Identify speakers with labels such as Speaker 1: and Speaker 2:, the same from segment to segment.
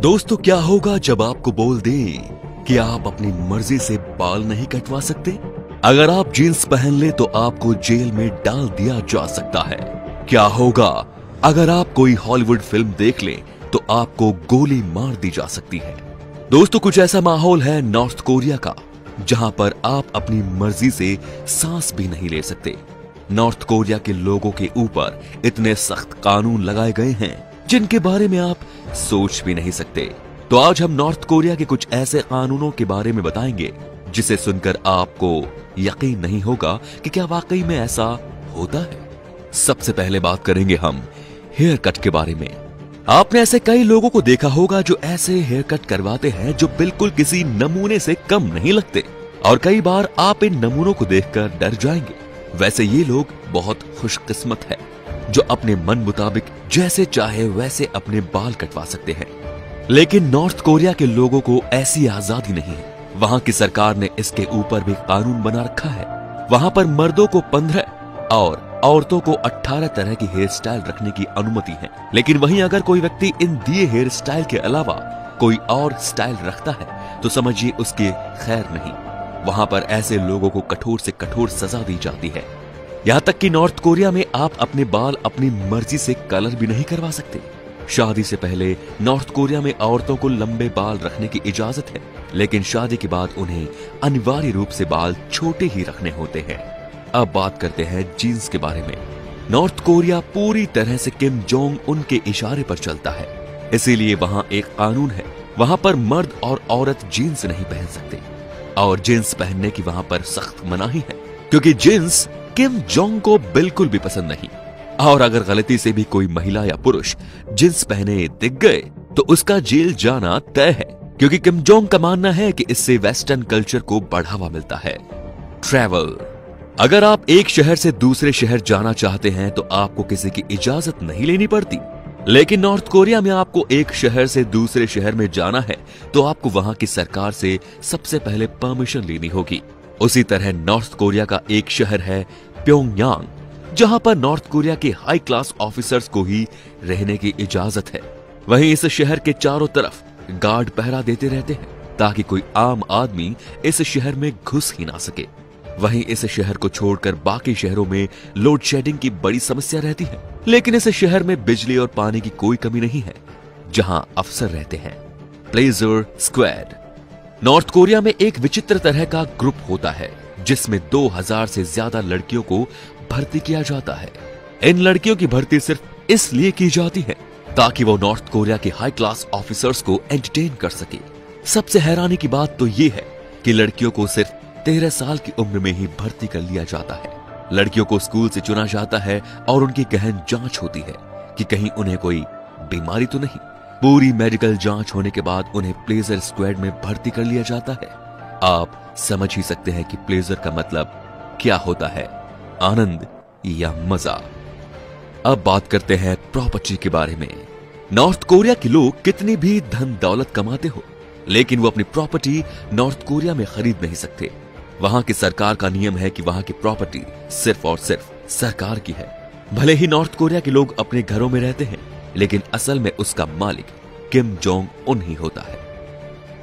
Speaker 1: दोस्तों, क्या होगा जब आपको बोल दें कि आप अपनी मर्जी से बाल नहीं कटवा सकते? अगर आप जींस पहन ले तो आपको जेल में डाल दिया जा सकता है। क्या होगा अगर आप कोई हॉलीवुड फिल्म देख ले तो आपको गोली मार दी जा सकती है। दोस्तों, कुछ ऐसा माहौल है नॉर्थ कोरिया का जहां पर आप अपनी मर्जी से सांस भी नहीं ले सकते। नॉर्थ कोरिया के लोगों के ऊपर इतने सख्त कानून लगाए गए हैं जिनके बारे में आप सोच भी नहीं सकते। तो आज हम नॉर्थ कोरिया के कुछ ऐसे कानूनों के बारे में बताएंगे जिसे सुनकर आपको यकीन नहीं होगा कि क्या वाकई में ऐसा होता है। सबसे पहले बात करेंगे हम हेयर कट के बारे में। आपने ऐसे कई लोगों को देखा होगा जो ऐसे हेयर कट करवाते हैं जो बिल्कुल किसी नमूने से कम नहीं लगते, और कई बार आप इन नमूनों को देखकर डर जाएंगे। वैसे ये लोग बहुत खुशकिस्मत है जो अपने मन मुताबिक जैसे चाहे वैसे अपने बाल कटवा सकते हैं। लेकिन नॉर्थ कोरिया के लोगों को ऐसी आजादी नहीं है। वहां की सरकार ने इसके ऊपर भी कानून बना रखा है। वहां पर मर्दों को 15 और औरतों को 18 तरह की हेयर स्टाइल रखने की अनुमति है। लेकिन वहीं अगर कोई व्यक्ति इन दिए हेयर स्टाइल के अलावा कोई और स्टाइल रखता है तो समझिए उसकी खैर नहीं। वहां पर ऐसे लोगों को कठोर से कठोर सजा दी जाती है। यहां तक कि नॉर्थ कोरिया में आप अपने बाल अपनी मर्जी से कलर भी नहीं करवा सकते। शादी से पहले नॉर्थ कोरिया में औरतों को लंबे बाल रखने की इजाजत है, लेकिन शादी के बाद उन्हें अनिवार्य रूप से बाल छोटे ही रखने होते हैं। अब बात करते हैं जीन्स के बारे में। नॉर्थ कोरिया पूरी तरह से किम जोंग उन के इशारे पर चलता है, इसीलिए वहां एक कानून है। वहां पर मर्द और औरत जीन्स नहीं पहन सकते, और जीन्स पहनने की वहां पर सख्त मनाही है, क्योंकि जीन्स किम जोंग को बिल्कुल भी पसंद नहीं। और अगर गलती से भी कोई महिला या पुरुष जींस पहने दिख गए तो उसका जेल जाना तय है, क्योंकि किम जोंग का मानना है कि इससे वेस्टर्न कल्चर को बढ़ावा मिलता है। ट्रैवल। अगर आप एक शहर से दूसरे शहर जाना चाहते हैं तो आपको किसी की इजाजत नहीं लेनी पड़ती। लेकिन नॉर्थ कोरिया में आपको एक शहर से दूसरे शहर में जाना है तो आपको वहां की सरकार से सबसे पहले परमिशन लेनी होगी। उसी तरह नॉर्थ कोरिया का एक शहर है प्योंगयांग, जहां पर नॉर्थ कोरिया के हाई क्लास ऑफिसर्स को ही रहने की इजाजत है। वहीं इस शहर के चारों तरफ गार्ड पहरा देते रहते हैं ताकि कोई आम आदमी इस शहर में घुस ही ना सके। वहीं इस शहर को छोड़कर बाकी शहरों में लोड शेडिंग की बड़ी समस्या रहती है, लेकिन इस शहर में बिजली और पानी की कोई कमी नहीं है जहां अफसर रहते हैं। Pleasure squad. नॉर्थ कोरिया में एक विचित्र तरह का ग्रुप होता है जिसमें 2000 से ज्यादा लड़कियों को भर्ती किया जाता है। इन लड़कियों की भर्ती सिर्फ इसलिए की जाती है ताकि वो नॉर्थ कोरिया के हाई क्लास ऑफिसर्स को एंटरटेन कर सके। सबसे हैरानी की बात तो ये है कि लड़कियों को सिर्फ 13 साल की उम्र में ही भर्ती कर लिया जाता है। लड़कियों को स्कूल से चुना जाता है और उनकी गहन जांच होती है कि कहीं उन्हें कोई बीमारी तो नहीं। पूरी मेडिकल जांच होने के बाद उन्हें प्लेजर स्क्वाड में भर्ती कर लिया जाता है। आप समझ ही सकते हैं कि प्लेजर का मतलब क्या होता है, आनंद या मजा। अब बात करते हैं प्रॉपर्टी के बारे में। नॉर्थ कोरिया के लोग कितनी भी धन दौलत कमाते हो, लेकिन वो अपनी प्रॉपर्टी नॉर्थ कोरिया में खरीद नहीं सकते। वहां की सरकार का नियम है कि वहां की प्रॉपर्टी सिर्फ और सिर्फ सरकार की है। भले ही नॉर्थ कोरिया के लोग अपने घरों में रहते हैं, लेकिन असल में उसका मालिक किम जोंग उन ही होता है।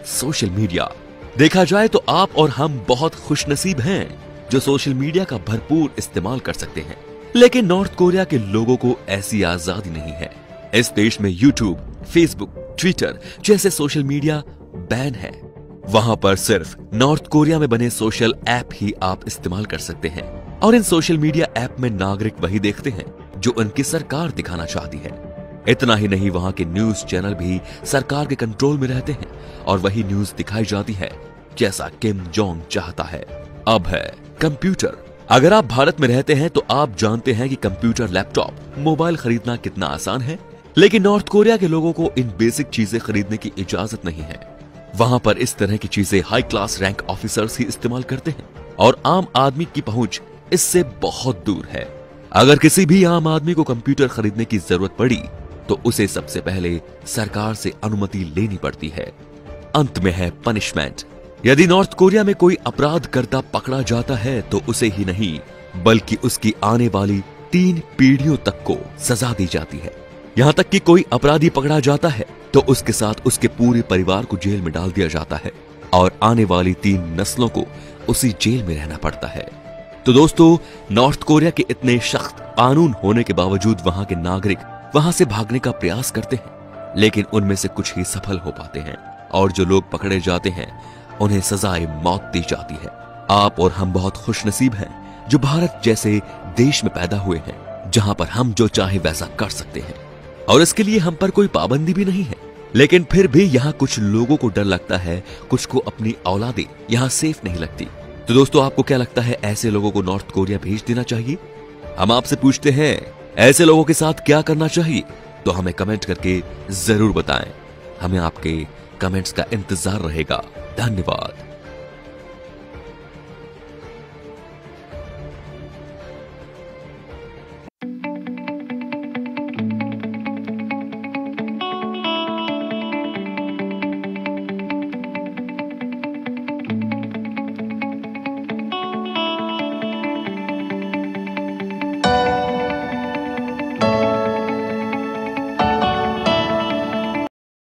Speaker 1: Social media. देखा जाए तो आप और हम बहुत खुशनसीब हैं जो सोशल मीडिया का भरपूर इस्तेमाल कर सकते हैं, लेकिन नॉर्थ कोरिया के लोगों को ऐसी आजादी नहीं है। इस देश में यूट्यूब, फेसबुक, ट्विटर जैसे सोशल मीडिया बैन है। वहां पर सिर्फ नॉर्थ कोरिया में बने सोशल ऐप ही आप इस्तेमाल कर सकते हैं, और इन सोशल मीडिया ऐप में नागरिक वही देखते हैं जो उनकी सरकार दिखाना चाहती है। इतना ही नहीं, वहां के न्यूज चैनल भी सरकार के कंट्रोल में रहते हैं और वही न्यूज दिखाई जाती है जैसा किम जोंग चाहता है। अब है कंप्यूटर। अगर आप भारत में रहते हैं तो आप जानते हैं कि कंप्यूटर, लैपटॉप, मोबाइल खरीदना कितना आसान है, लेकिन नॉर्थ कोरिया के लोगों को इन बेसिक चीजें खरीदने की इजाजत नहीं है। वहां पर इस तरह की चीजें हाई क्लास रैंक ऑफिसर्स ही इस्तेमाल करते हैं और आम आदमी की पहुंच इससे बहुत दूर है। अगर किसी भी आम आदमी को कंप्यूटर खरीदने की जरूरत पड़ी तो उसे सबसे पहले सरकार से अनुमति लेनी पड़ती है। अंत में है पनिशमेंट। यदि नॉर्थ कोरिया में कोई अपराध करता पकड़ा जाता है तो उसे ही नहीं बल्कि उसकी आने वाली 3 पीढ़ियों तक को सजा दी जाती है। यहाँ तक कि कोई अपराधी पकड़ा जाता है तो उसके साथ उसके पूरे परिवार को जेल में डाल दिया जाता है और आने वाली 3 नस्लों को उसी जेल में रहना पड़ता है। तो दोस्तों, नॉर्थ कोरिया के इतने सख्त कानून होने के बावजूद वहां के नागरिक वहां से भागने का प्रयास करते हैं, लेकिन उनमें से कुछ ही सफल हो पाते हैं और जो लोग पकड़े जाते हैं उन्हें सजाए मौत दी जाती है। आप और हम बहुत खुशनसीब हैं जो भारत जैसे देश में पैदा हुए हैं, जहां पर हम जो चाहे वैसा कर सकते हैं और इसके लिए हम पर कोई पाबंदी भी नहीं है। लेकिन फिर भी यहाँ कुछ लोगों को डर लगता है, कुछ को अपनी औलादें यहाँ सेफ नहीं लगती। तो दोस्तों, आपको क्या लगता है, ऐसे लोगों को नॉर्थ कोरिया भेज देना चाहिए? हम आपसे पूछते हैं, ऐसे लोगों के साथ क्या करना चाहिए? तो हमें कमेंट करके जरूर बताएं। हमें आपके कमेंट्स का इंतजार रहेगा। धन्यवाद।